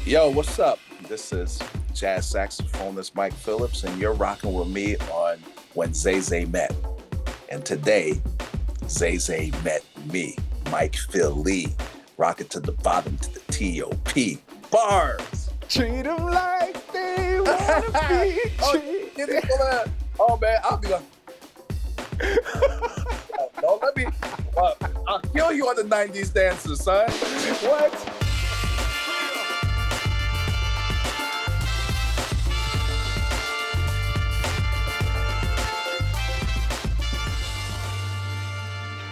Yo, what's up? This is jazz saxophonist Mike Phillips, and you're rocking with me on When Zay Zay Met. And today, Zay Zay met me, Mike Phil Lee, rocking to the bottom to the T.O.P. Bars. Treat them like they wanna be treated. Oh man, I'll be like, don't let me. I'll kill you on the '90s dances, son. What?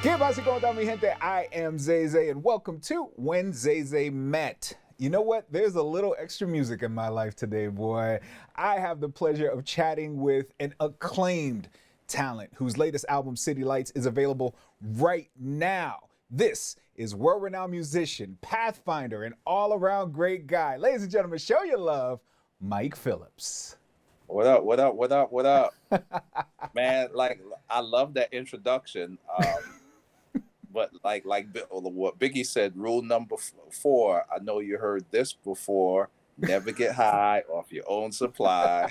¿Qué pasa con mi gente? I am Zay Zay, and welcome to When Zay Zay Met. You know what? There's a little extra music in my life today, boy. I have the pleasure of chatting with an acclaimed talent whose latest album, City Lights, is available right now. This is world-renowned musician, pathfinder, and all-around great guy. Ladies and gentlemen, show your love, Mike Phillips. What up? What up? What up? What up? Man, like I love that introduction. But like what Biggie said, rule number 4. I know you heard this before. Never get high off your own supply.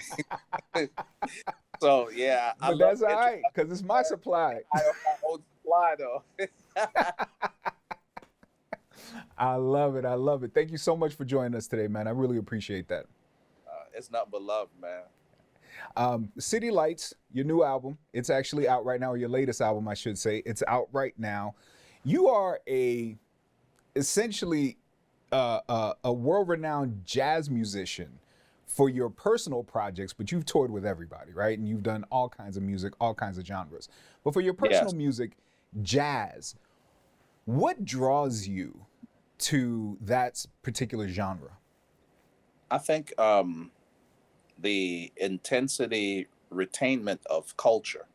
So yeah, but that's all right because it's my supply. High off my own supply, though. I love it. I love it. Thank you so much for joining us today, man. I really appreciate that. It's nothing but love, man. City Lights, your new album. It's actually out right now, or your latest album, I should say. It's out right now. You are essentially a world-renowned jazz musician for your personal projects, but you've toured with everybody, right? And you've done all kinds of music, all kinds of genres. But for your personal music, jazz, what draws you to that particular genre? I think the intensity retainment of culture.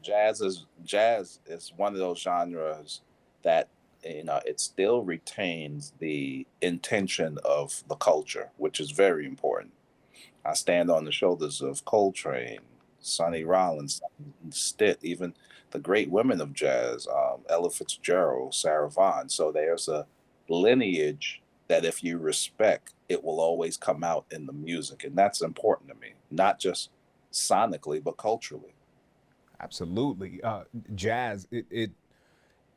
Jazz is one of those genres that it still retains the intention of the culture, which is very important. I stand on the shoulders of Coltrane, Sonny Rollins, Stitt, even the great women of jazz, Ella Fitzgerald, Sarah Vaughan. So there's a lineage that if you respect, it will always come out in the music. And that's important to me, not just sonically, but culturally. Absolutely. Jazz,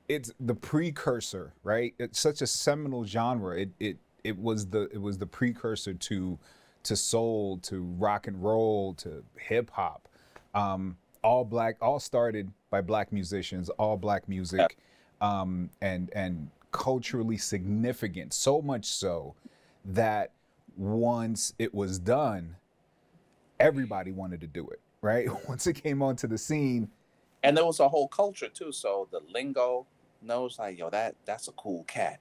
it's the precursor, right? It's such a seminal genre. It was the precursor to soul, to rock and roll, to hip hop. All started by black musicians, all black music, and culturally significant, so much so that once it was done, everybody wanted to do it, right? Once it came onto the scene. And there was a whole culture too. So the lingo knows like, yo, that's a cool cat.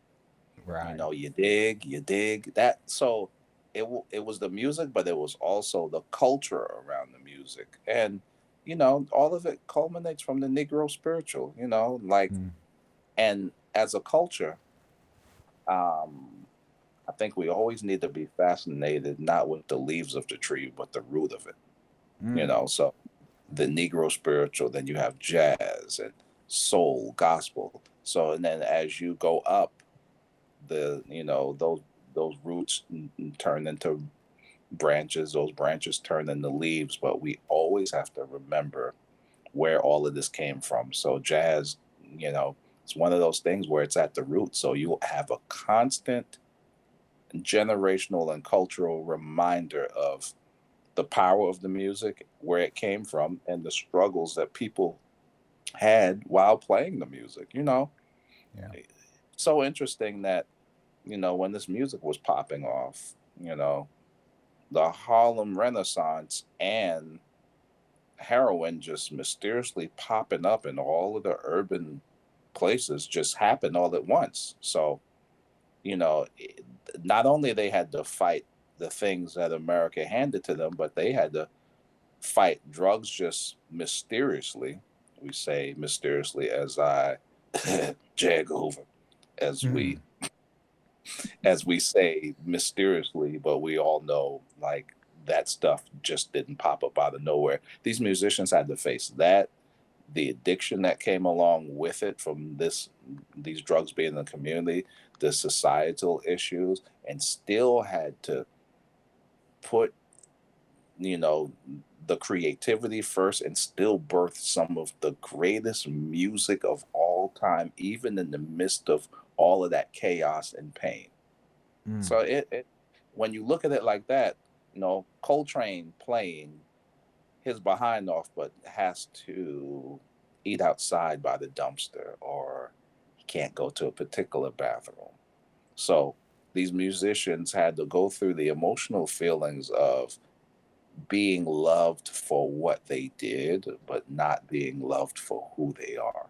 Right. You dig that. So it was the music, but it was also the culture around the music. And, all of it culminates from the Negro spiritual, and as a culture, I think we always need to be fascinated not with the leaves of the tree, but the root of it. So the Negro spiritual, then you have jazz and soul, gospel. So and then as you go up, those roots turn into branches. Those branches turn into leaves. But we always have to remember where all of this came from. So jazz, it's one of those things where it's at the root. So you have a constant generational and cultural reminder of the power of the music, where it came from, and the struggles that people had while playing the music. Yeah. So interesting that, when this music was popping off, the Harlem Renaissance and heroin just mysteriously popping up in all of the urban places just happened all at once. So, not only they had to fight the things that America handed to them, but they had to fight drugs just mysteriously. We say mysteriously as I jag over, as we say mysteriously, but we all know like that stuff just didn't pop up out of nowhere. These musicians had to face that, the addiction that came along with it from these drugs being in the community, the societal issues and still had to put, you know, the creativity first and still birth some of the greatest music of all time, even in the midst of all of that chaos and pain. Mm. So it when you look at it like that, Coltrane playing his behind off, but has to eat outside by the dumpster, or he can't go to a particular bathroom. So these musicians had to go through the emotional feelings of being loved for what they did, but not being loved for who they are.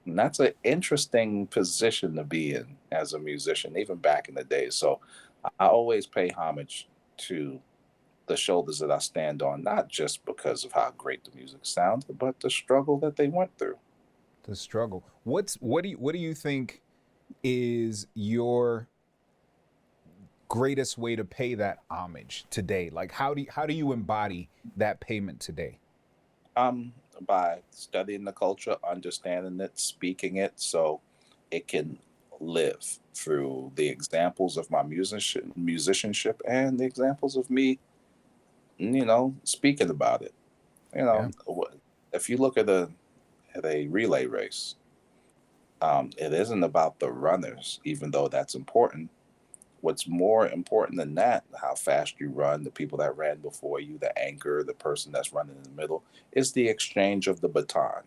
And that's an interesting position to be in as a musician, even back in the day. So I always pay homage to the shoulders that I stand on, not just because of how great the music sounded, but the struggle that they went through. The struggle. What do you think is your greatest way to pay that homage today? Like how do you embody that payment today? Um, by studying the culture, understanding it, speaking it, so it can live through the examples of my musicianship and the examples of me, speaking about it. Yeah. If you look at a relay race, it isn't about the runners, even though that's important. What's more important than that, how fast you run, the people that ran before you, the anchor, the person that's running in the middle, is the exchange of the baton.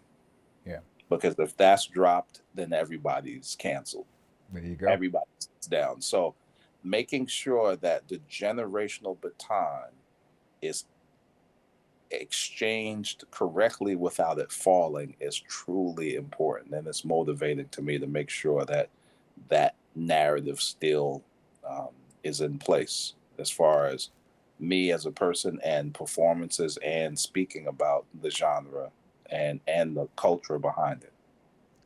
Yeah. Because if that's dropped, then everybody's canceled. There you go. Everybody's down. So making sure that the generational baton is exchanged correctly without it falling is truly important. And it's motivating to me to make sure that that narrative still um, is in place as far as me as a person and performances and speaking about the genre and the culture behind it.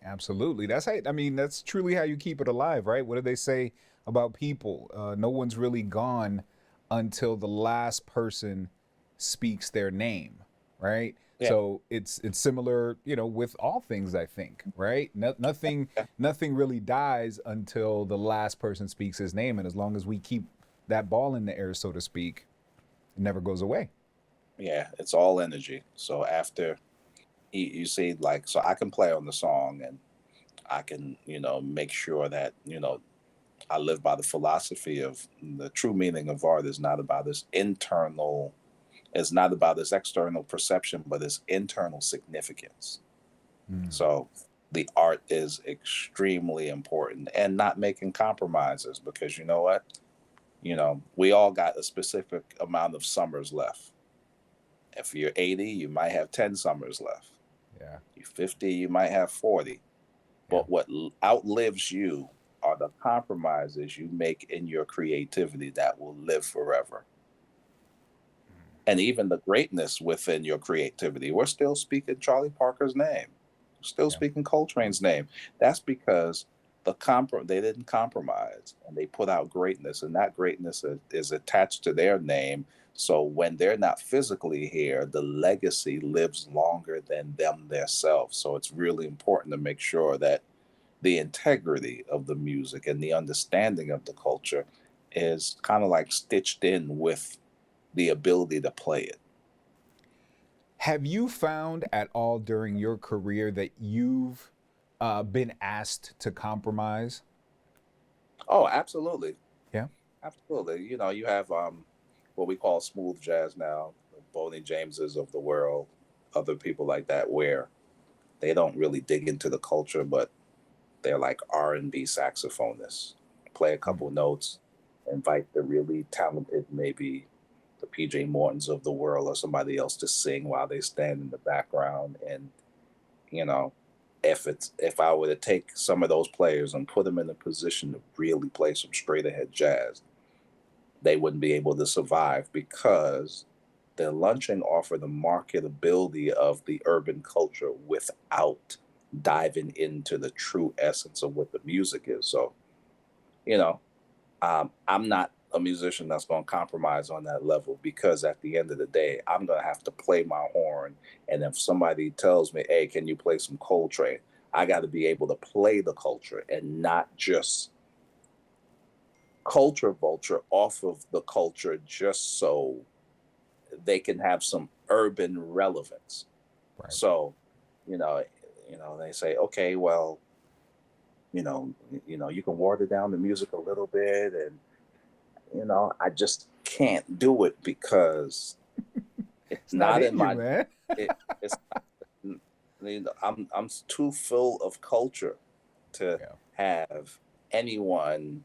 Absolutely. That's how, I mean, that's truly how you keep it alive, right? What do they say about people? No one's really gone until the last person speaks their name, right? Yeah. So it's similar, with all things, I think, right? Nothing really dies until the last person speaks his name, and as long as we keep that ball in the air, so to speak, it never goes away. Yeah, it's all energy. So after you see, like, so I can play on the song and I can, make sure that, I live by the philosophy of the true meaning of art is not about this internal, it's not about this external perception, but its internal significance. Mm. So the art is extremely important and not making compromises because you know what? We all got a specific amount of summers left. If you're 80, you might have 10 summers left. Yeah, You're 50, you might have 40. yeah. But what outlives you are the compromises you make in your creativity that will live forever. And even the greatness within your creativity. We're still speaking Charlie Parker's name, still Yeah. speaking Coltrane's name. That's because they didn't compromise and they put out greatness, and that greatness is attached to their name. So when they're not physically here, the legacy lives longer than them themselves. So it's really important to make sure that the integrity of the music and the understanding of the culture is kind of like stitched in with the ability to play it. Have you found at all during your career that you've been asked to compromise? Oh, absolutely. Yeah. Absolutely. You have what we call smooth jazz now, the Boney Jameses of the world, other people like that, where they don't really dig into the culture, but they're like R&B saxophonists. Play a Mm. couple notes, invite the really talented, maybe the PJ Mortons of the world or somebody else to sing while they stand in the background. And you know, if I were to take some of those players and put them in a position to really play some straight ahead jazz, they wouldn't be able to survive because they're lunching off of the marketability of the urban culture without diving into the true essence of what the music is. So, you know, I'm not a musician that's going to compromise on that level because at the end of the day, I'm going to have to play my horn. And if somebody tells me, hey, can you play some Coltrane? I got to be able to play the culture and not just culture vulture off of the culture just so they can have some urban relevance. Right. So, you know, they say, okay, well, you can water down the music a little bit, and I just can't do it because it's It's not not in in you, my man. it's I'm too full of culture to Yeah. have anyone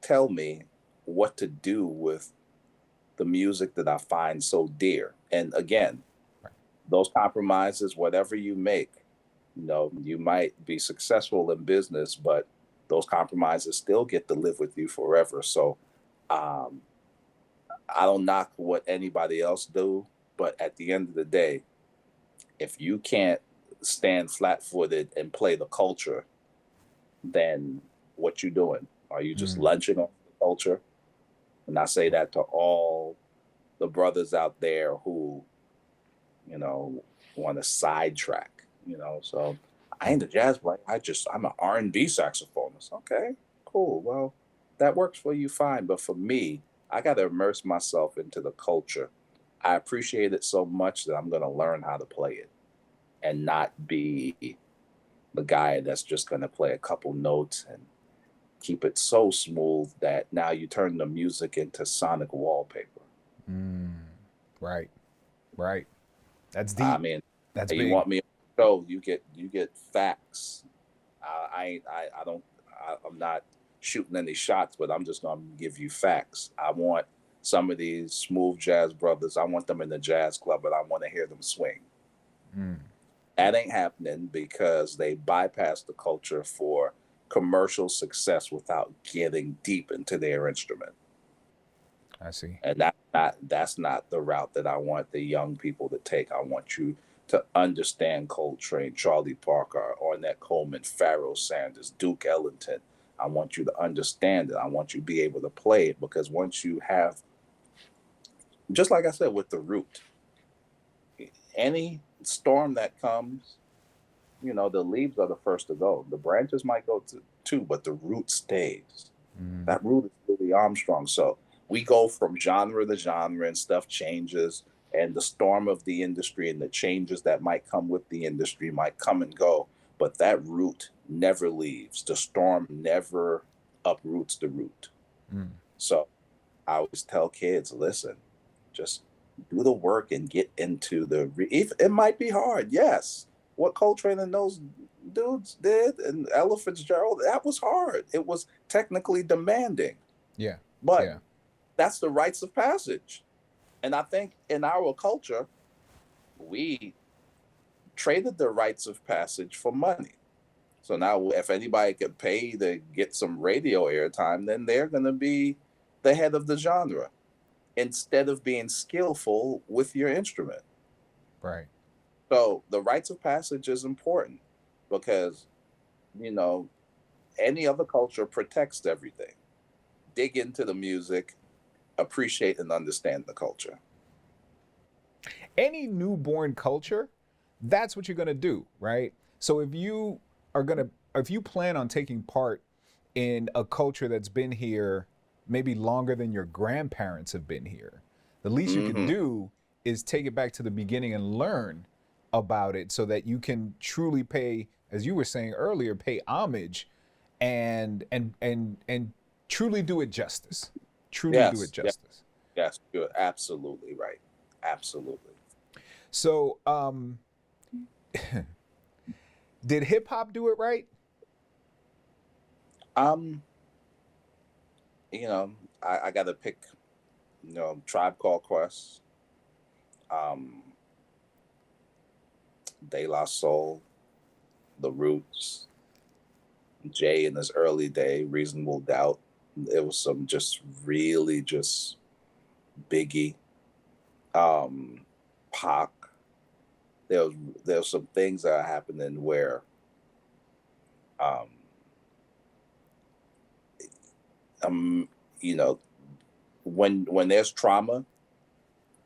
tell me what to do with the music that I find so dear. And again, Right. those compromises, whatever you make, you might be successful in business, but those compromises still get to live with you forever. So um, I don't knock what anybody else do, but at the end of the day, if you can't stand flat-footed and play the culture, then what you doing? Are you just Mm. lunching on the culture? And I say that to all the brothers out there who, you know, want to sidetrack, So I ain't a jazz player. I'm an R&B saxophonist. Okay, cool. Well, that works for you, fine. But for me, I got to immerse myself into the culture. I appreciate it so much that I'm going to learn how to play it and not be the guy that's just going to play a couple notes and keep it so smooth that now you turn the music into sonic wallpaper. Mm. Right. Right. That's I deep. mean, That's you big. want me on the show, you get facts. I don't I'm not shooting any shots, but I'm just gonna give you facts. I want some of these smooth jazz brothers. I want them in the jazz club, and I want to hear them swing. Mm. That ain't happening because they bypass the culture for commercial success without getting deep into their instrument. I see. And that's not the route that I want the young people to take. I want you to understand Coltrane, Charlie Parker, Ornette Coleman, Pharoah Sanders, Duke Ellington. I want you to understand it. I want you to be able to play it because once you have, just like I said with the root, any storm that comes, the leaves are the first to go. The branches might go too, but the root stays. Mm. That root is Louis Armstrong. So we go from genre to genre and stuff changes, and the storm of the industry and the changes that might come with the industry might come and go. But that root never leaves. The storm never uproots the root. Mm. So I always tell kids, listen, just do the work and get into it might be hard, yes. What Coltrane and those dudes did and Ella Fitzgerald, that was hard. It was technically demanding, Yeah. but Yeah. that's the rites of passage. And I think in our culture, we traded the rites of passage for money. So now, if anybody could pay to get some radio airtime, then they're going to be the head of the genre instead of being skillful with your instrument. Right. So the rites of passage is important because, you know, any other culture protects everything. Dig into the music, appreciate and understand the culture. Any newborn culture, that's what you're going to do, right? So if you plan on taking part in a culture that's been here maybe longer than your grandparents have been here, the least you can Mm-hmm. do is take it back to the beginning and learn about it so that you can truly pay, as you were saying earlier, pay homage and truly do it justice. Truly do it Yes, yes, justice. yes. You're absolutely right. Absolutely. So, did hip hop do it right? Um, I got to pick, Tribe Called Quest, um, De La Soul, The Roots, Jay in his early day, Reasonable Doubt. It was some just really just Biggie, um, Pac. There was some things that are happening where um, um you know when there's trauma,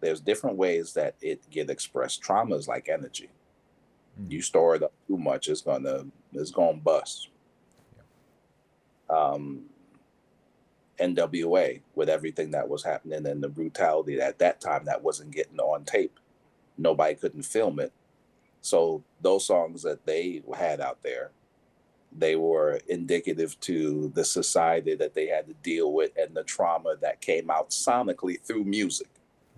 there's different ways that it get expressed. Trauma is like energy. Mm. You store it up too much, it's gonna bust. Um, NWA with everything that was happening and the brutality at that time that wasn't getting on tape. Nobody couldn't film it. So those songs that they had out there, they were indicative to the society that they had to deal with and the trauma that came out sonically through music.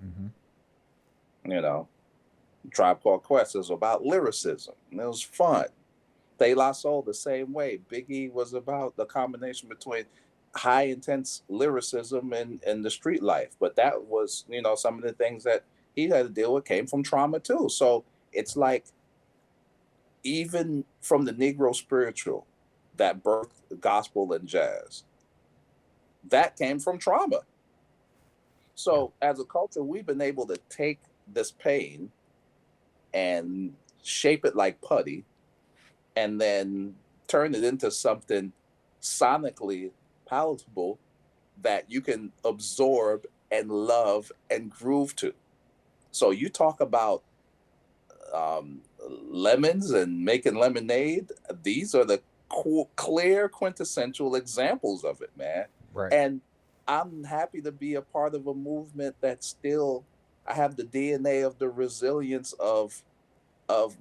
Mm-hmm. You know, Tribe Called Quest is about lyricism. And it was fun. De La Soul the same way. Biggie was about the combination between high intense lyricism and the street life. But that was, you know, some of the things that he had to deal with came from trauma too. So it's like even from the Negro spiritual that birthed gospel and jazz, that came from trauma. So as a culture, we've been able to take this pain and shape it like putty and then turn it into something sonically palatable that you can absorb and love and groove to. So you talk about lemons and making lemonade. These are the clear quintessential examples of it, man. Right. And I'm happy to be a part of a movement that still I have the DNA of the resilience of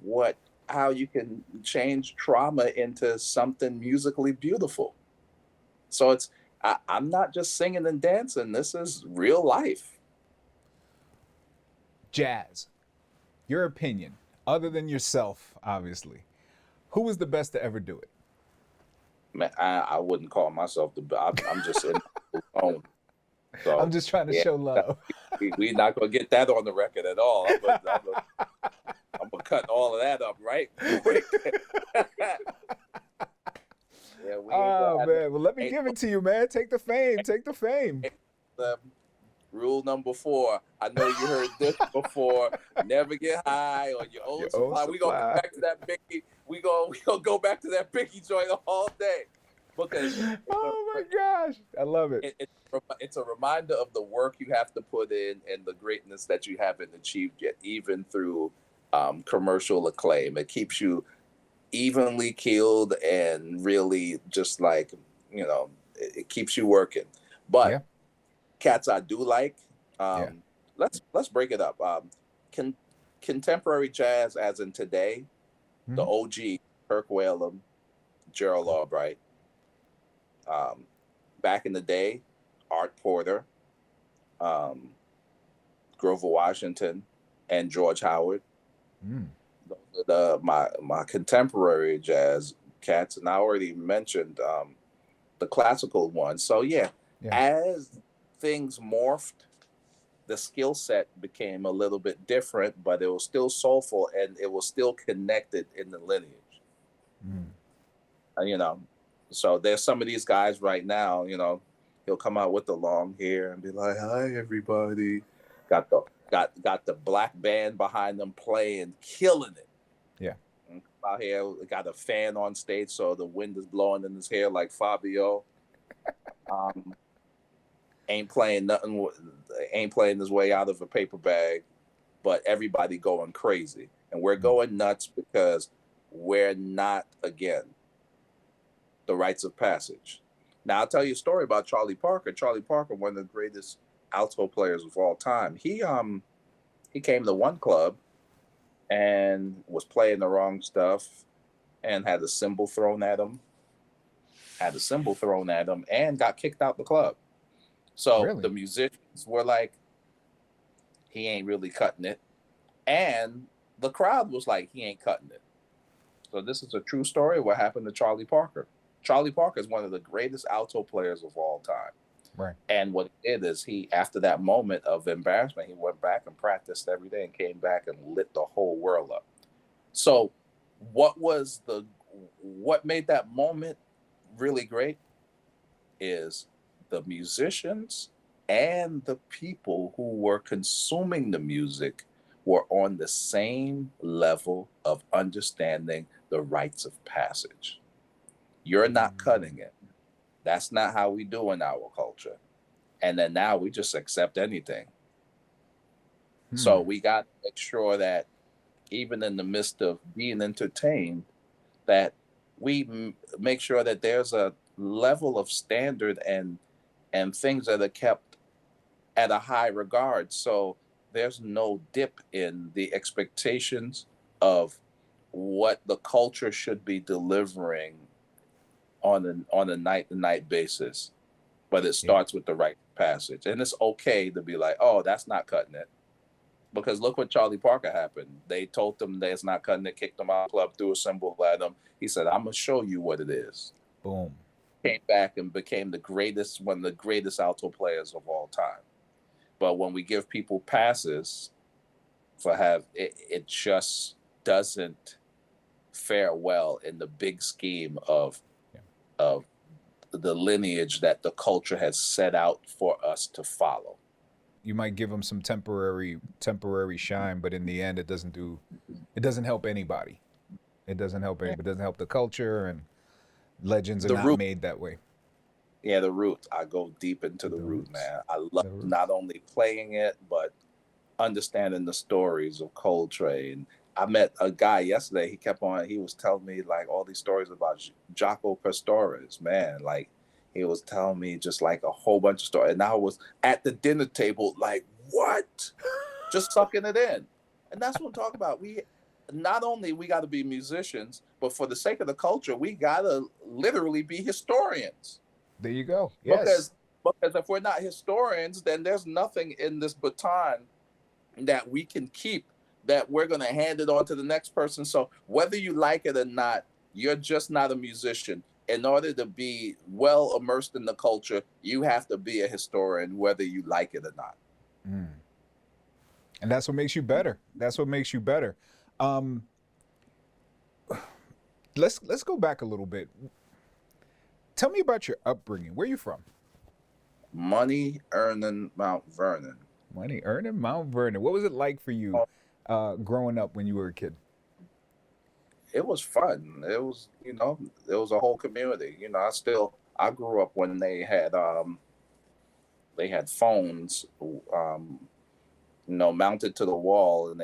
what how you can change trauma into something musically beautiful. So I'm not just singing and dancing. This is real life. Jazz. Your opinion, other than yourself, obviously. Who was the best to ever do it? Man, I wouldn't call myself I'm just in the zone. I'm So just trying to yeah, show love. we're not gonna get that on the record at all. I'm gonna cut all of that up right quick. Yeah, we ain't gonna Oh have man, well let me ain't give it to you, man. Take the fame. Take the fame. the rule number 4. I know you heard this before. Never get high on your Your own own supply. We gonna go supply. back to that Biggie. We gonna go back to that Biggie joint all day because Oh my gosh, I love it. it's a reminder of the work you have to put in and the greatness that you haven't achieved yet, even through commercial acclaim. It keeps you evenly keeled and really just like, it keeps you working. But Yeah, cats I do like, yeah. let's break it up. Con- Contemporary jazz, as in today, the Hmm. OG, Kirk Whalum, Gerald Albright. Um, Back in the day, Art Porter, um, Grover Washington, and George Howard. Mm. Those are my contemporary jazz cats, and I already mentioned the classical ones. So yeah, Yeah. as things morphed, the skill set became a little bit different, but it was still soulful and it was still connected in the lineage. Mm. You know, so there's some of these guys right now. He'll come out with the long hair and be like, "Hi, everybody." Got the black band behind them playing, killing it. Yeah. And come out here, got a fan on stage, so the wind is blowing in his hair like Fabio. Um, ain't playing nothing, ain't playing his way out of a paper bag, but everybody going crazy, and we're Mm. going nuts because we're not again the rites of passage. Now I'll tell you a story about Charlie Parker. Charlie Parker, one of the greatest alto players of all time. He came to one club and was playing the wrong stuff and had a cymbal thrown at him, and got kicked out the club. So Really? the musicians were like, he ain't really cutting it. And the crowd was like, he ain't cutting it. So this is a true story of what happened to Charlie Parker. Charlie Parker is one of the greatest alto players of all time. Right. And what he did is after that moment of embarrassment, he went back and practiced every day and came back and lit the whole world up. So what made that moment really great is the musicians and the people who were consuming the music were on the same level of understanding the rites of passage. You're not cutting it. That's not how we do in our culture. And then now we just accept anything. So Hmm. we got to make sure that even in the midst of being entertained, that we make sure that there's a level of standard and and things that are kept at a high regard. So there's no dip in the expectations of what the culture should be delivering on a night to night basis. But it Yeah. starts with the right passage, and it's okay to be like, oh, that's not cutting it. Because look what Charlie Parker happened. They told him that's not cutting it, kicked him out of the club, threw a symbol at him. He said, I'm gonna show you what it is. Boom. Came back and became the greatest, one of the greatest alto players of all time. But when we give people passes for it just doesn't fare well in the big scheme Yeah. of the lineage that the culture has set out for us to follow. You might give them some temporary shine, but in the end, it doesn't help anybody. It doesn't help anybody. It doesn't help the culture, and legends are The not root, made that way. yeah, the root. I go deep into the The root, roots. man. I love The roots. not only playing it, but understanding the stories of Coltrane. I met a guy yesterday. He kept on. He was telling me like all these stories about Jaco Pastores. Man, like he was telling me just like a whole bunch of stories. And I was at the dinner table, like, what? Just sucking it in. And that's what I'm talking about. We not only we got to be musicians, but for the sake of the culture, we got to literally be historians. There you go. Yes. Because if we're not historians, then there's nothing in this baton that we can keep, that we're going to hand it on to the next person. So whether you like it or not, you're just not a musician. In order to be well immersed in the culture, you have to be a historian, whether you like it or not. Mm. And that's what makes you better. That's what makes you better. Um, let's go back a little bit. Tell me about your upbringing. Where are you from? Money earning Mount Vernon. Money earning Mount Vernon. What was it like for you growing up when you were a kid? It was fun. It was, it was a whole community. I grew up when they had phones, mounted to the wall, and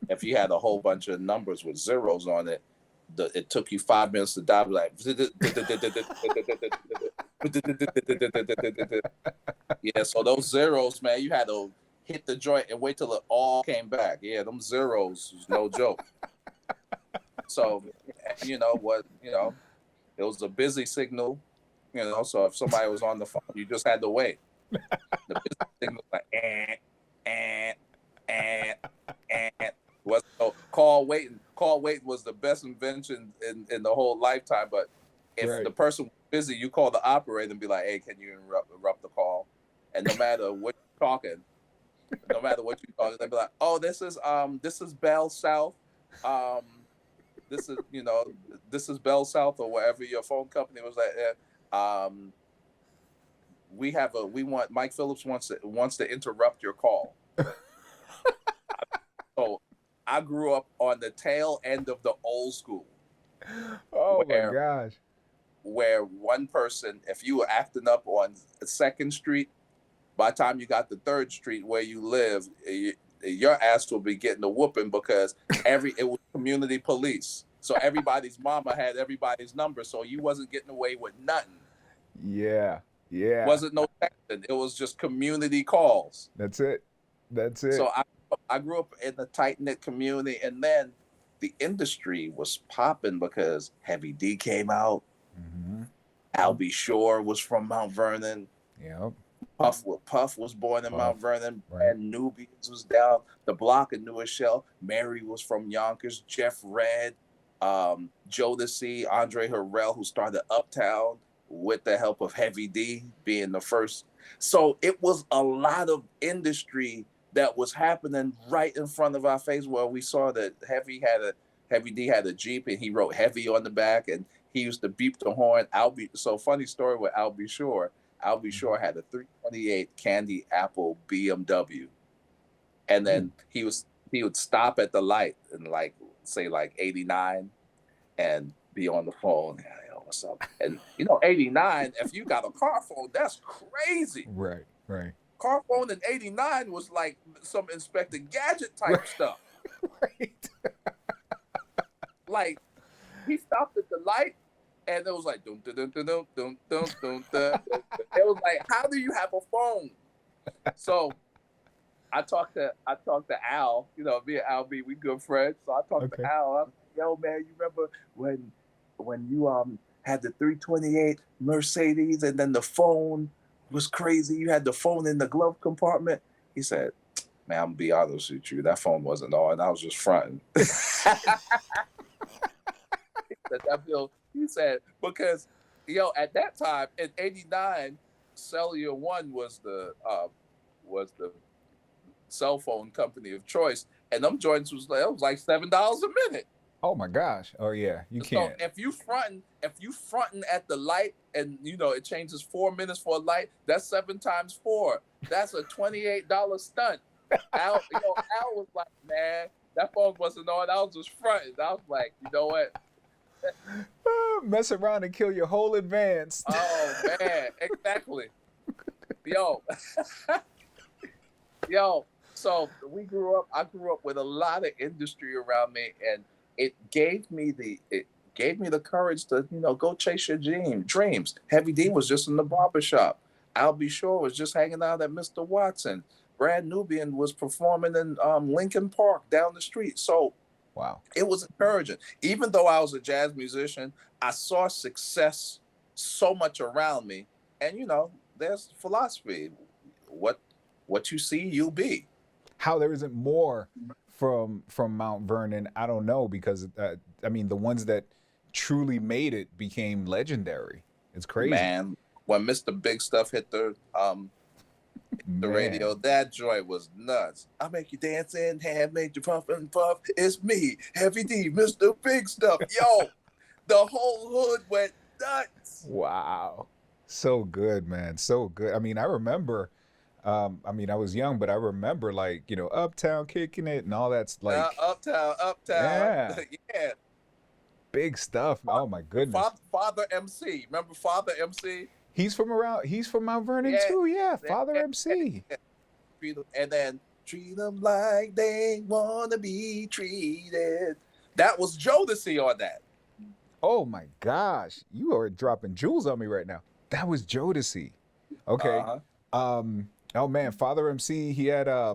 if you had a whole bunch of numbers with zeros on it, it took you 5 minutes to dial like yeah. So those zeros, man, you had to hit the joint and wait till it all came back. Yeah, them zeros was no joke. So it was a busy signal. So if somebody was on the phone, you just had to wait. The busy signal was like was so call waiting. Call waiting was the best invention in the whole lifetime. But if Right. the person was busy, you call the operator and be like, "Hey, can you interrupt the call?" And no matter what you're talking, they'd be like, "Oh, this is Bell South. Um, this is this is Bell South or whatever your phone company was like. We want Mike Phillips wants to interrupt your call." So I grew up on the tail end of the old school, Oh my where gosh. one person, if you were acting up on Second Street, by the time you got to Third Street where you live, your ass will be getting a whooping because it was community police. So everybody's mama had everybody's number, so you wasn't getting away with nothing. Yeah. Yeah. Wasn't no texting. It was just community calls. That's it. That's it. So I grew up in a tight knit community, and then the industry was popping because Heavy D came out. Mm-hmm. Albie Shore was from Mount Vernon. Yep. Puff was born in Mount Vernon. Right. And Nubians was down the block in New Rochelle. Mary was from Yonkers. Jeff Red, Jodeci, Andre Harrell, who started Uptown with the help of Heavy D being the first. So it was a lot of industry that was happening right in front of our face, where we saw that Heavy D had a Jeep and he wrote Heavy on the back, and he used to beep the horn. So funny story with Albie Shore. Albie Shore had a 328 candy apple BMW, and then he would stop at the light and say 89 and be on the phone. Hey, what's up? And 89, if you got a car phone, that's crazy. Right. Car phone in 89 was like some Inspector Gadget type stuff. Right. Like, he stopped at the light and it was like dun dun dun dun dun dun dun dun dun. It was like, how do you have a phone? So I talked to Al. You know, me and Al B, we good friends. So I talked to Okay. Al. I'm like, yo, man, you remember when you had the 328 Mercedes and then the phone was crazy. You had the phone in the glove compartment. He said, man, I'm gonna be honest with you. That phone wasn't on. I was just fronting. He said that bill. He said because at that time in '89, Cellular One was the cell phone company of choice, and them joints was like $7 a minute. Oh my gosh. Oh yeah, you So can't. if you fronting at the light, and it changes 4 minutes for a light, that's 7 times 4. That's a $28 stunt. Al was like, man, that phone wasn't on. I was just fronting. I was like, you know what? Mess around and kill your whole advance. Oh man, exactly. Yo, yo. So I grew up with a lot of industry around me, and it gave me the courage to go chase your dreams. Heavy D was just in the barbershop. Al B. Shore was just hanging out at Mr. Watson. Brad Nubian was performing in Lincoln Park down the street. So Wow. it was encouraging. Even though I was a jazz musician, I saw success so much around me. And there's philosophy. What you see, you'll be. How there isn't more from Mount Vernon, I don't know, because I mean the ones that truly made it became legendary. It's crazy. Man, when Mr. Big Stuff hit the Man. radio, that joint was nuts. I make you dance in hand, make you puff and puff. It's me, Heavy D, Mr. Big Stuff. Yo, the whole hood went nuts. Wow. So good, man. So good. I mean, I remember I mean, I was young, but I remember like, Uptown kicking it and all that's like, Uptown. yeah, Yeah. big stuff. Oh my goodness. Father MC. Remember Father MC? He's from Mount Vernon Yeah. too. Yeah, Father Yeah. MC. And then treat them like they want to be treated. That was Jodeci on that. Oh my gosh. You are dropping jewels on me right now. That was Jodeci. Okay. Uh-huh. Oh man, Father MC, he had uh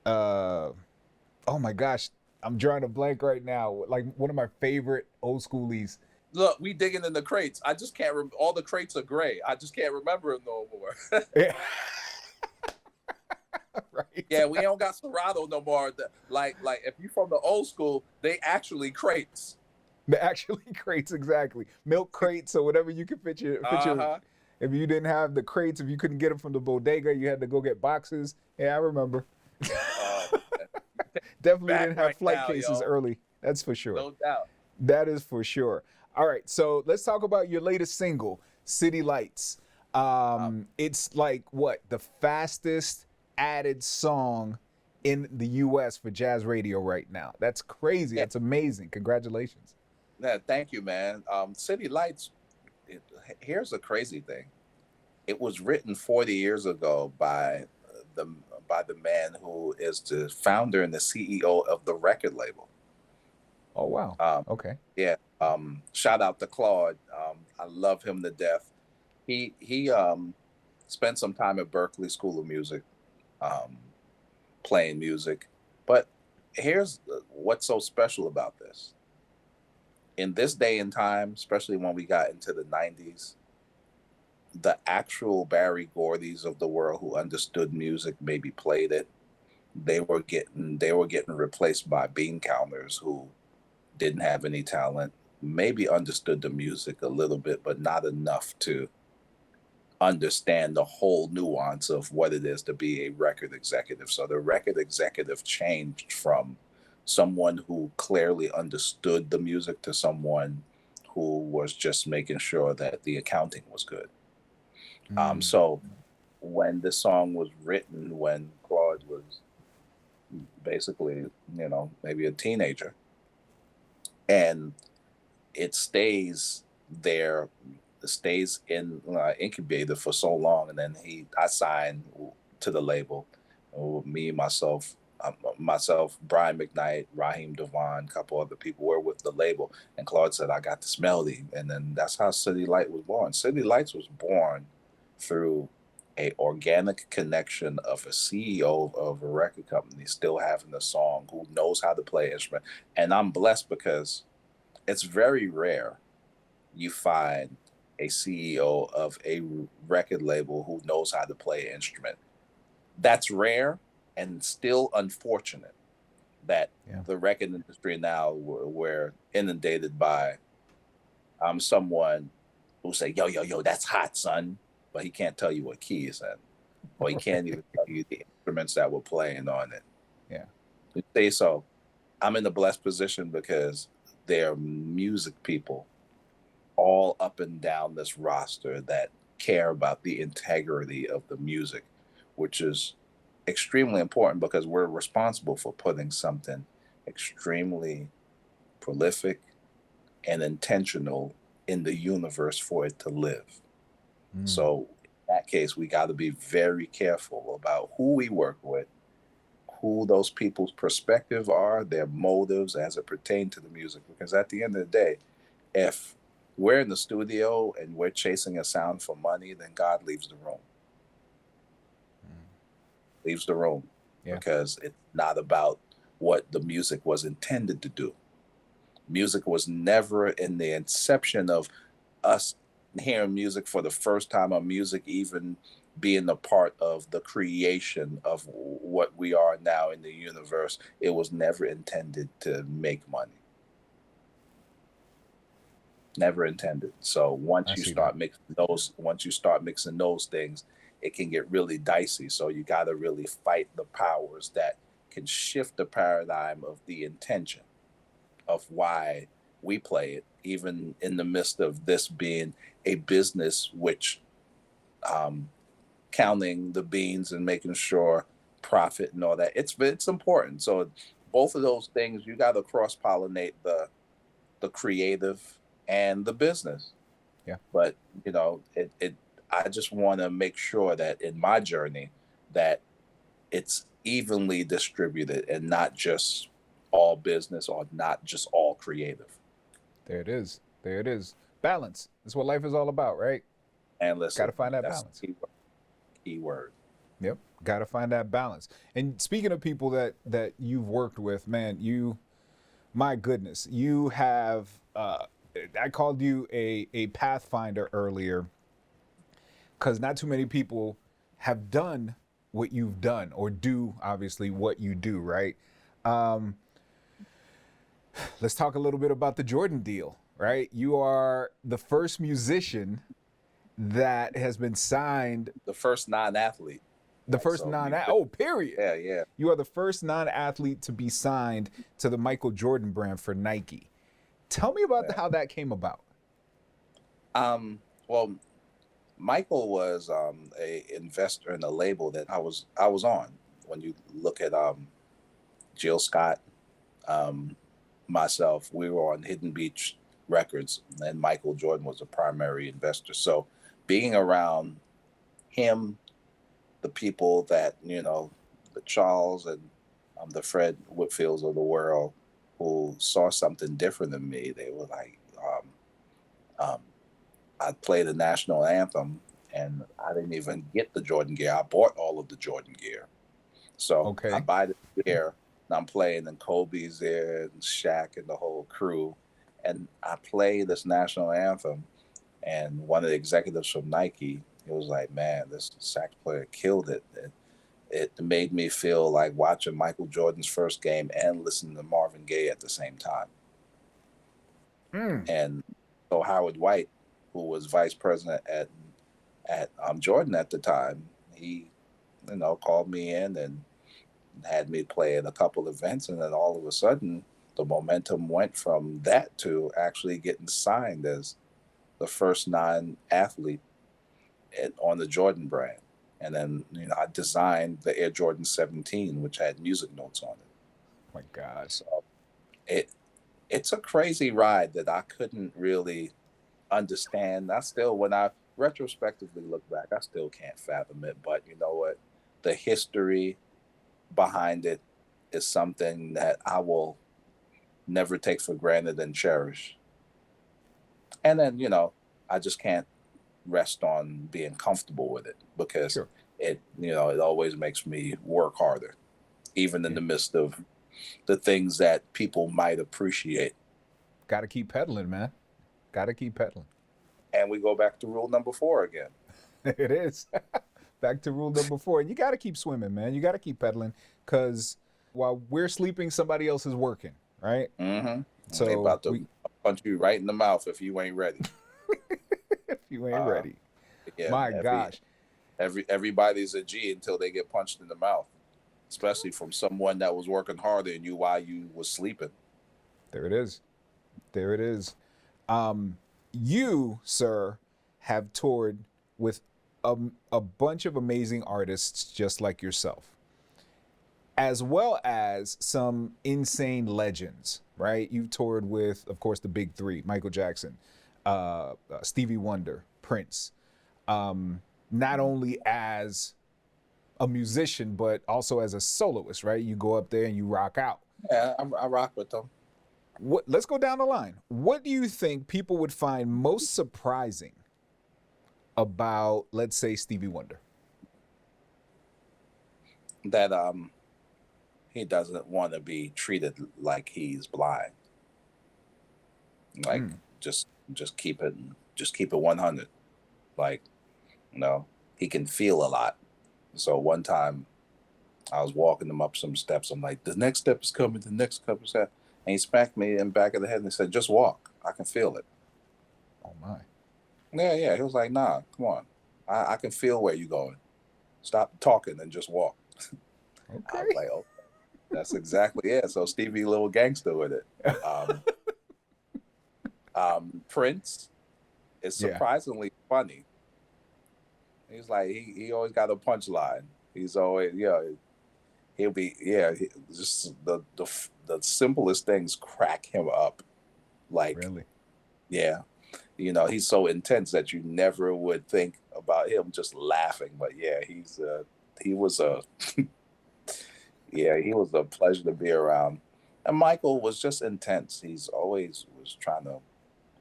oh my gosh, I'm drawing a blank right now. Like one of my favorite old schoolies. Look, we digging in the crates. I just can't remember. All the crates are gray. I just can't remember them no more. Yeah. Right. Yeah, we don't got Serato no more. Like if you from the old school, they actually crates. The actually crates, exactly. Milk crates or whatever you could fit your. Uh-huh. If you didn't have the crates, if you couldn't get them from the bodega, you had to go get boxes. Yeah, I remember. Definitely Back didn't have right flight now, cases yo. early. That's for sure. No doubt. That is for sure. All right, so let's talk about your latest single, City Lights. It's like what, the fastest added song in the US for jazz radio right now. That's crazy. That's amazing. Congratulations. Yeah, thank you, man. City Lights. Here's the crazy thing. It was written 40 years ago the by the man who is the founder and the CEO of the record label. Oh wow. Um, Okay. yeah. Shout out to Claude. I love him to death. He spent some time at Berkeley School of Music, um, playing music. But here's what's so special about this. In this day and time, especially when we got into the '90s, the actual Barry Gordys of the world who understood music maybe played it. They were getting replaced by bean counters who didn't have any talent, maybe understood the music a little bit, but not enough to understand the whole nuance of what it is to be a record executive. So the record executive changed from someone who clearly understood the music to someone who was just making sure that the accounting was good. Mm. So when the song was written, when Claude was basically, maybe a teenager, and it stays there, it stays in incubator for so long, and then I signed to the label, me myself, myself, Brian McKnight, Raheem Devon, a couple other people were with the label. And Claude said, I got this melody. And then that's how City Light was born. City Lights was born through a organic connection of a CEO of a record company still having a song who knows how to play instrument. And I'm blessed because it's very rare you find a CEO of a record label who knows how to play an instrument. That's rare and still unfortunate that Yeah. the record industry now we're inundated by someone who say, yo, yo, yo, that's hot, son. But he can't tell you what key is in. Or he can't even tell you the instruments that were playing on it. Yeah. You say so. I'm in a blessed position because there are music people all up and down this roster that care about the integrity of the music, which is extremely important because we're responsible for putting something extremely prolific and intentional in the universe for it to live. Mm. So in that case, we got to be very careful about who we work with, who those people's perspective are, their motives as it pertains to the music. Because at the end of the day, if we're in the studio and we're chasing a sound for money, then God leaves the room. Leaves the room Yeah. because it's not about what the music was intended to do. Music was never in the inception of us hearing music for the first time, or music even being a part of the creation of what we are now in the universe. It was never intended to make money. Never intended. So I once you see that. start mixing those, things, it can get really dicey. So you got to really fight the powers that can shift the paradigm of the intention of why we play it, even in the midst of this being a business, which counting the beans and making sure profit and all that, it's important. So both of those things, you got to cross pollinate the creative and the business. Yeah. But it I just want to make sure that in my journey that it's evenly distributed and not just all business or not just all creative. There it is. There it is. Balance. That's what life is all about, right? And Got listen, to find that that's balance. the key word. Yep. Got to find that balance. And speaking of people that you've worked with, man, my goodness, you have. I called you a pathfinder earlier because not too many people have done what you've done or do obviously what you do, right? Um, let's talk a little bit about the Jordan deal, right? You are the first musician that has been signed, The first non-athlete, the right? first So non you, period. yeah, yeah. You are the first non-athlete to be signed to the Michael Jordan brand for Nike. Tell me about Yeah. how that came about. Well, Michael was a investor in a label that I was on. When you look at Jill Scott, um, myself, we were on Hidden Beach Records, and Michael Jordan was a primary investor. So being around him, the people that the Charles and the Fred Whitfields of the world, who saw something different in me, they were like, um, I played the national anthem, and I didn't even get the Jordan gear. I bought all of the Jordan gear. So I Okay. buy the gear, and I'm playing, and Kobe's there, and Shaq, and the whole crew. And I play this national anthem, and one of the executives from Nike, he was like, man, this sax player killed it. It made me feel like watching Michael Jordan's first game and listening to Marvin Gaye at the same time. Mm. And so Howard White, who was vice president at Jordan at the time, he called me in and had me play at a couple events, and then all of a sudden the momentum went from that to actually getting signed as the first non-athlete on the Jordan brand. And then I designed the Air Jordan 17, which had music notes on it. Oh my God. So it it's a crazy ride that I couldn't really understand. I still, when I retrospectively look back, I still can't fathom it. But you know what? The history behind it, is something that I will never take for granted and cherish. And then, I just can't rest on being comfortable with it because Sure. it always makes me work harder, even in Yeah. the midst of the things that people might appreciate. Got to keep pedaling, man. Got to keep pedaling. And we go back to rule number 4 again. It is. Back to rule number 4. And you got to keep swimming, man. You got to keep pedaling because while we're sleeping, somebody else is working, right? Mm-hmm. They So about to punch you right in the mouth if you ain't ready. if you ain't Uh, ready, yeah, my gosh, everybody's a G until they get punched in the mouth, especially from someone that was working harder than you while you was sleeping. there it is. There it is. You, sir, have toured with a bunch of amazing artists just like yourself, as well as some insane legends, right? You've toured with, of course, the big three: Michael Jackson, Stevie Wonder, Prince. Not only as a musician, but also as a soloist, right? You go up there and you rock out. Yeah, I rock with them. Let's go down the line. What do you think people would find most surprising about, let's say, Stevie Wonder? That he doesn't want to be treated like he's blind. Like Mm, just keep it 100. Like, he can feel a lot. So one time I was walking him up some steps. I'm like, the next step is coming. The next step is that. And he smacked me in the back of the head and he said, just walk. I can feel it. oh my. Yeah, yeah. He was like, nah, come on. I can feel where you're going. Stop talking and just walk. I was Okay. like, oh, that's exactly it. So Stevie, little gangster with it. Um, Prince is Yeah. surprisingly funny. He's like, he always got a punchline. He's always, he'll be, just the simplest things crack him up. Like, Really? yeah, he's so intense that you never would think about him just laughing. But yeah, he was a he was a pleasure to be around. And Michael was just intense. He's always was trying to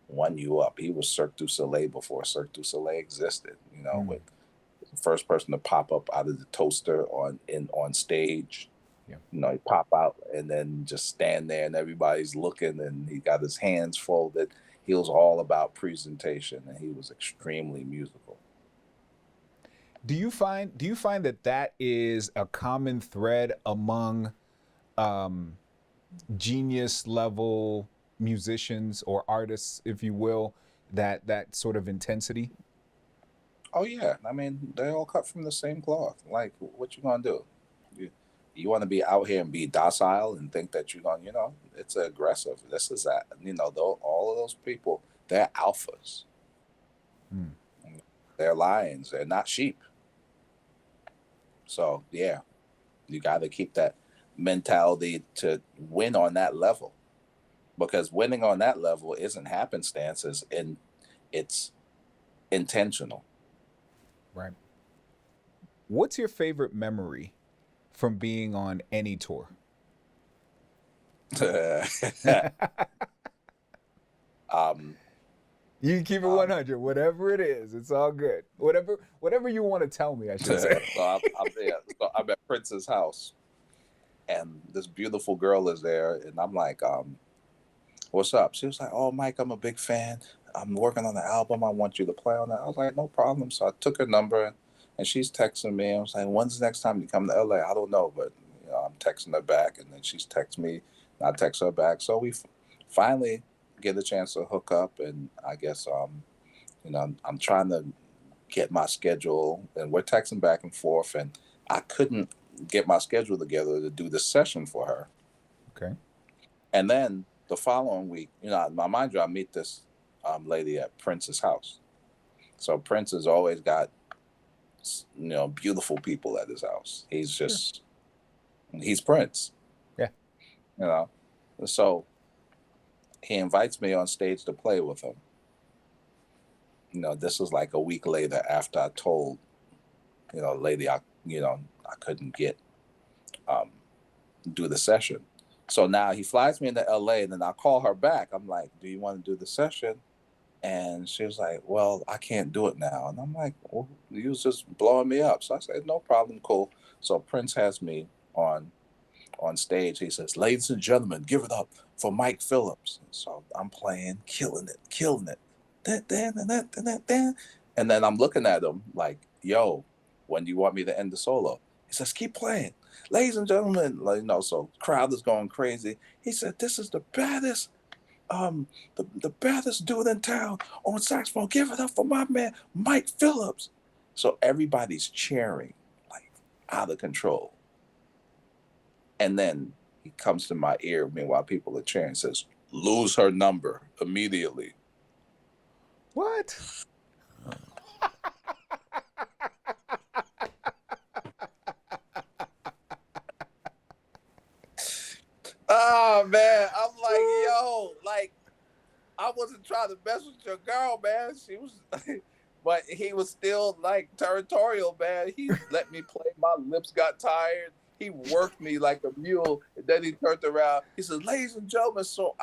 one you up. He was Cirque du Soleil before Cirque du Soleil existed. Mm, With the first person to pop up out of the toaster on stage. yeah. He pop out and then just stand there and everybody's looking and he got his hands folded. He was all about presentation and he was extremely musical. Do you find that that is a common thread among um, genius level musicians or artists, if you will, that sort of intensity? Oh yeah, I mean they all cut from the same cloth. Like, what you gonna do? You, you want to be out here and be docile and think that you're gonna, it's aggressive. This is that. All of those people, they're alphas. Mm. They're lions. They're not sheep. So yeah, you got to keep that mentality to win on that level because winning on that level isn't happenstances and it's intentional. Right. What's your favorite memory from being on any tour? um, You can keep it um, 100, whatever it is. It's all good. Whatever you want to tell me, I should say. I'm at Prince's house, and this beautiful girl is there, and I'm like, "What's up?" She was like, "Oh, Mike, I'm a big fan. I'm working on the album. I want you to play on that." I was like, "No problem." So I took her number, and she's texting me. I was like, "When's the next time you come to LA?" I don't know, but I'm texting her back, and then she's texting me, and I text her back. So we finally get a chance to hook up, and I guess I'm trying to get my schedule, and we're texting back and forth, and I couldn't get my schedule together to do the session for her. Okay. And then the following week, mind you, I meet this lady at Prince's house. So Prince has always got beautiful people at his house. Sure. He's Prince, Yeah. you know. So he invites me on stage to play with him. This was like a week later after I told lady I couldn't get um do the session. So now he flies me into LA, and then I call her back. I'm like, do you want to do the session? And she was like, well, I can't do it now. And I'm like, well, you was just blowing me up. So I said, no problem, cool. So Prince has me on on stage. He says, ladies and gentlemen, give it up for Mike Phillips. So I'm playing, killing it, killing it. And then I'm looking at him like, yo, when do you want me to end the solo? He says, keep playing. Ladies and gentlemen, like, so crowd is going crazy. He said, this is the baddest the baddest dude in town on saxophone. Give it up for my man, Mike Phillips. So everybody's cheering like out of control. And then he comes to my ear, meanwhile people are cheering, says, lose her number immediately. What? Oh man, I'm like, yo, like I wasn't trying to mess with your girl, man. She was, but he was still like territorial, man. He let me play. My lips got tired. He worked me like a mule, and then he turned around. He said, "Ladies and gentlemen, so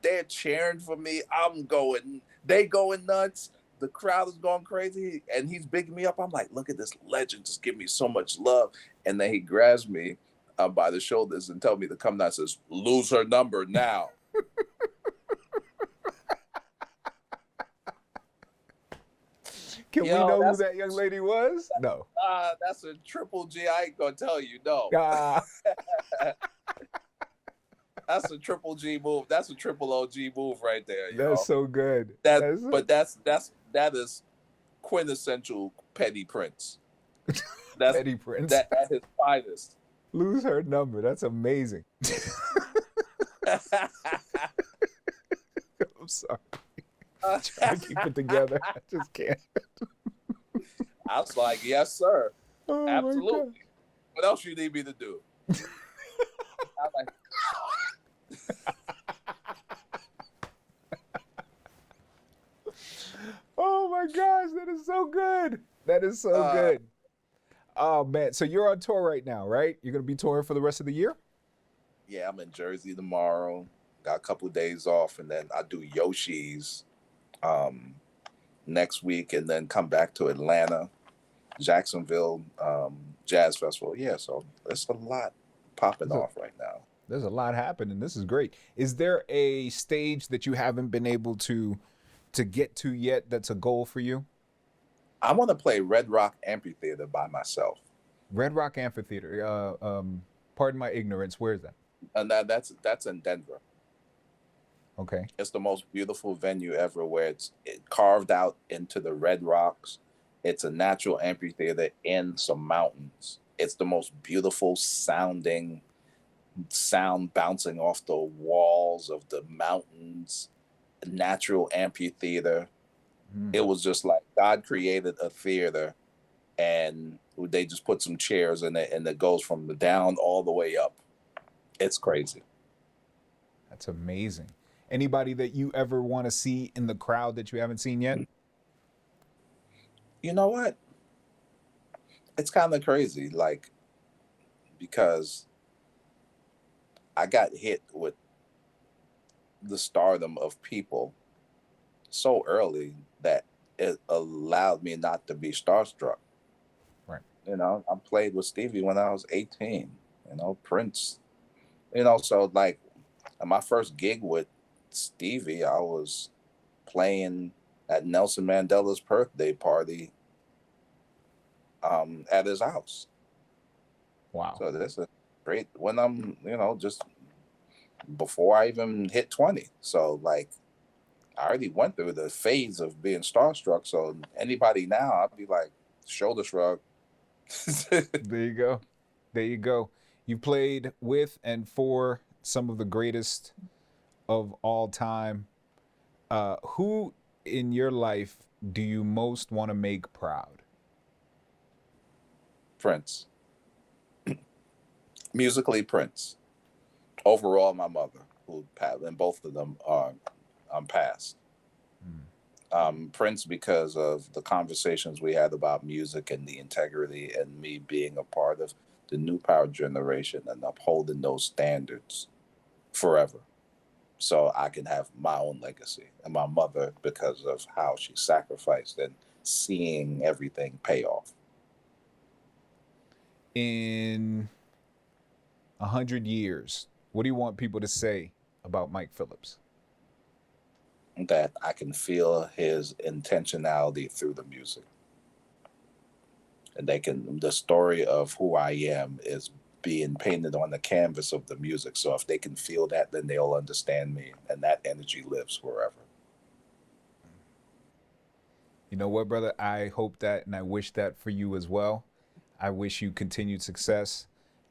they're cheering for me. I'm going. They going nuts. The crowd is going crazy, and he's bigging me up. I'm like, look at this legend, just give me so much love." And then he grabs me by the shoulders and tells me to come down. Says, "Lose her number now." Can we know who that young lady was? No. That's a triple G. I ain't gonna tell you. No. That's a triple G move. That's a triple OG move right there. That's so good. That is quintessential Petty Prince. That's Petty Prince. That at his finest. Lose her number. That's amazing. I'm sorry. I'm trying to keep it together. I just can't. I was like, yes, sir. Oh, absolutely. What else you need me to do? I'm like, oh my gosh, that is so good. That is so good. Oh man, so you're on tour right now, right? You're gonna be touring for the rest of the year? Yeah, I'm in Jersey tomorrow. Got a couple of days off, and then I do Yoshi's next week, and then come back to Atlanta, Jacksonville Jazz Festival. Yeah, so there's a lot popping off right now. There's a lot happening. This is great. Is there a stage that you haven't been able to get to yet that's a goal for you? I want to play Red Rock Amphitheater by myself. Red Rock Amphitheater. Pardon my ignorance. Where is that? And that's in Denver. Okay. It's the most beautiful venue ever, where it's carved out into the red rocks. It's a natural amphitheater in some mountains. It's the most beautiful sounding sound bouncing off the walls of the mountains. Natural amphitheater. It was just like God created a theater, and they just put some chairs in it, and it goes from the down all the way up. It's crazy. That's amazing. Anybody that you ever want to see in the crowd that you haven't seen yet? You know what? It's kind of crazy, like, because I got hit with the stardom of people so early that it allowed me not to be starstruck. Right. You know, I played with Stevie when I was 18, Prince, so like my first gig with Stevie, I was playing at Nelson Mandela's birthday party at his house. Wow. So this is great when I'm, just before I even hit 20. So like I already went through the phase of being starstruck. So anybody now, I'd be like, shoulder shrug. There you go. There you go. You played with and for some of the greatest of all time. Who in your life do you most want to make proud? Prince. Musically, Prince. Overall, my mother, who passed, and both of them are passed. Prince, because of the conversations we had about music and the integrity, and me being a part of the new power generation and upholding those standards forever. So I can have my own legacy. And my mother, because of how she sacrificed and seeing everything pay off. In 100 years, what do you want people to say about Mike Phillips? That I can feel his intentionality through the music. And the story of who I am is being painted on the canvas of the music. So if they can feel that, then they'll understand me. And that energy lives forever. You know what, brother? I hope that and I wish that for you as well. I wish you continued success.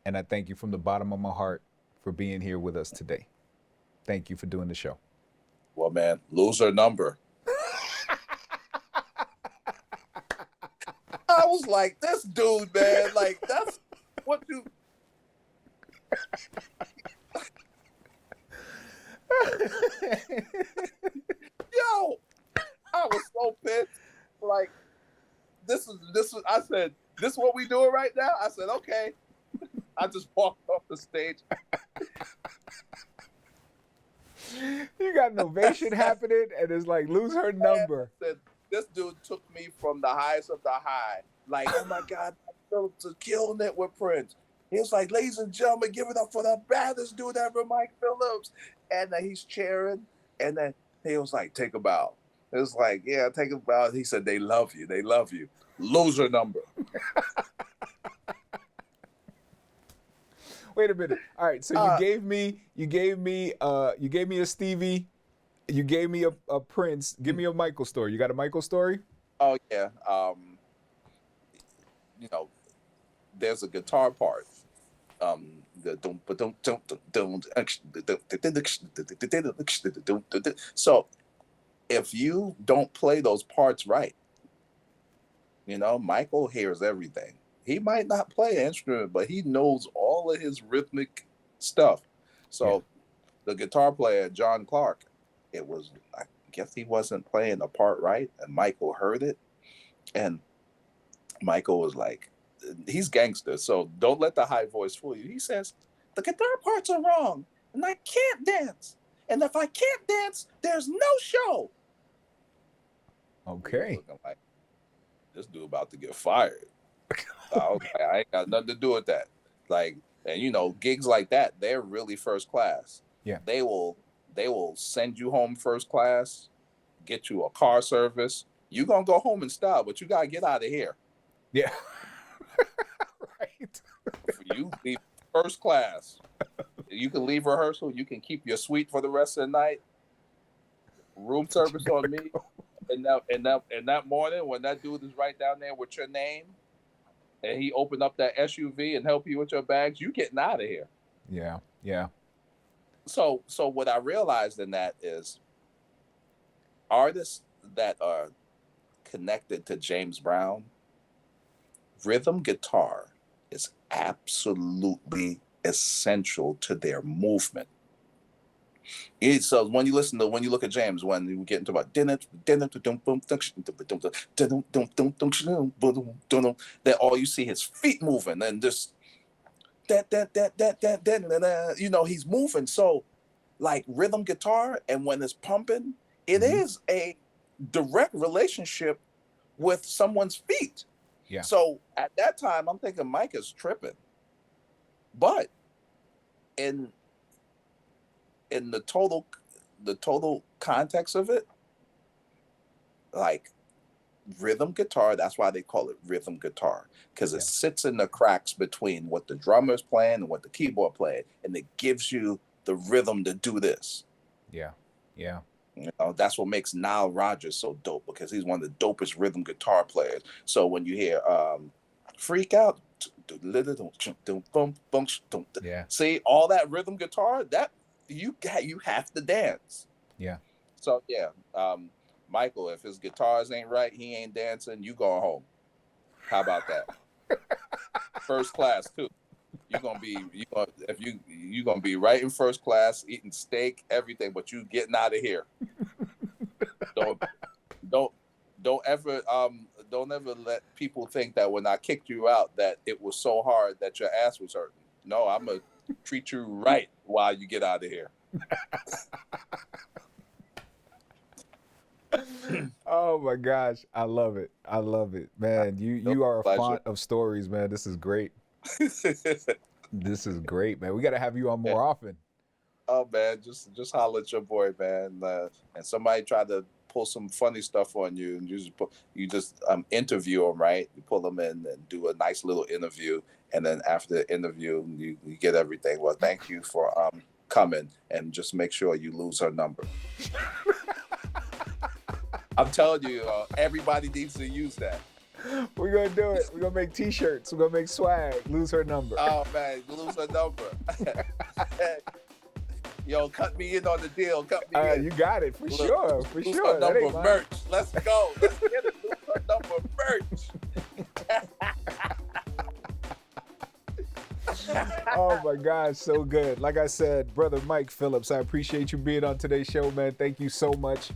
And I thank you from the bottom of my heart for being here with us today. Thank you for doing the show. Well, man, loser number. I was like, this dude, man, like, that's what you. Yo, I was so pissed. Like, this is. I said, this is what we doing right now? I said, okay. I just walked off the stage. You got an ovation happening, and it's like, lose her number. Said, this dude took me from the highest of the high. Like, oh my God, Phillips is killing it with Prince. He was like, ladies and gentlemen, give it up for the baddest dude ever, Mike Phillips. And then he's cheering. And then he was like, take a bow. It was like, yeah, take a bow. He said, they love you. They love you. Loser number. Wait a minute. All right, so you gave me a Stevie, you gave me a Prince. Give me a Michael story. You got a Michael story? Oh yeah. You know, there's a guitar part. So if you don't play those parts right, you know, Michael hears everything. He might not play an instrument, but he knows all of his rhythmic stuff. So the guitar player, John Clark, I guess he wasn't playing the part right, and Michael heard it. And Michael was like, he's gangster, so don't let the high voice fool you. He says, the guitar parts are wrong, and I can't dance. And if I can't dance, there's no show. Okay. Looking like, this dude about to get fired. I ain't got nothing to do with that. Like, and you know, gigs like that, they're really first class. Yeah. They will send you home first class, get you a car service. You gonna go home in style, but you gotta get out of here. Yeah. Right. You leave first class. You can leave rehearsal. You can keep your suite for the rest of the night. Room service on me. And that morning when that dude is right down there with your name, and he opened up that SUV and help you with your bags, you getting out of here. Yeah, yeah. So what I realized in that is artists that are connected to James Brown, rhythm guitar is absolutely essential to their movement. So when you look at James, when you get into about that all you see his feet moving and just you know, he's moving. So like rhythm guitar, and when it's pumping, it is a direct relationship with someone's feet. Yeah. So at that time, I'm thinking Mike is tripping, but in the total context of it, like rhythm guitar, that's why they call it rhythm guitar, because it sits in the cracks between what the drummer's playing and what the keyboard playing, and it gives you the rhythm to do this. Yeah, yeah. You know, that's what makes Nile Rodgers so dope, because he's one of the dopest rhythm guitar players. So when you hear Freak Out, yeah, see all that rhythm guitar, that you have to dance. Yeah. So yeah, Michael, if his guitars ain't right, he ain't dancing, you going home. How about that? First class too. You're gonna be right in first class, eating steak, everything, but you getting out of here. Don't ever don't ever let people think that when I kicked you out that it was so hard that your ass was hurting. No, I'm gonna treat you right while you get out of here. Oh my gosh, I love it. I love it, man. You are a font of stories, man. This is great. This is great, man. We got to have you on more often. Oh man, just holler at your boy, man. And somebody tried to pull some funny stuff on you, and you just interview them, right? You pull them in and do a nice little interview, and then after the interview, you get everything. Well, thank you for coming, and just make sure you lose her number. I'm telling you, everybody needs to use that. We're gonna do it. We're gonna make T-shirts. We're gonna make swag. Lose her number. Oh man, lose her number. Yo, cut me in on the deal. Cut me in. You got it for sure. For lose sure. Her number merch. Let's go. Let's get it. Lose her number merch. Oh my gosh, so good. Like I said, brother Mike Phillips, I appreciate you being on today's show, man. Thank you so much.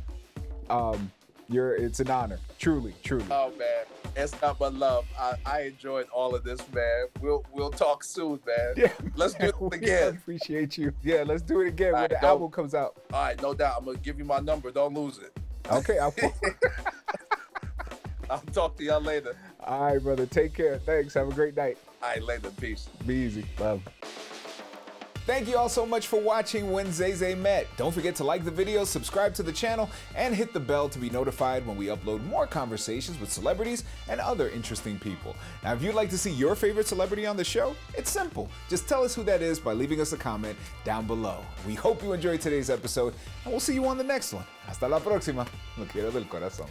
It's an honor. Truly. Oh man, it's not but love. I enjoyed all of this, man. We'll talk soon, man. Yeah, let's do it again. I appreciate you. Yeah, let's do it again when the album comes out. All right, no doubt. I'm gonna give you my number. Don't lose it. Okay, I'll talk to y'all later. All right, brother. Take care. Thanks. Have a great night. All right, later. Peace. Be easy. Love. Thank you all so much for watching When Zay Zay Met. Don't forget to like the video, subscribe to the channel, and hit the bell to be notified when we upload more conversations with celebrities and other interesting people. Now, if you'd like to see your favorite celebrity on the show, it's simple. Just tell us who that is by leaving us a comment down below. We hope you enjoyed today's episode, and we'll see you on the next one. Hasta la próxima. Lo quiero del corazón.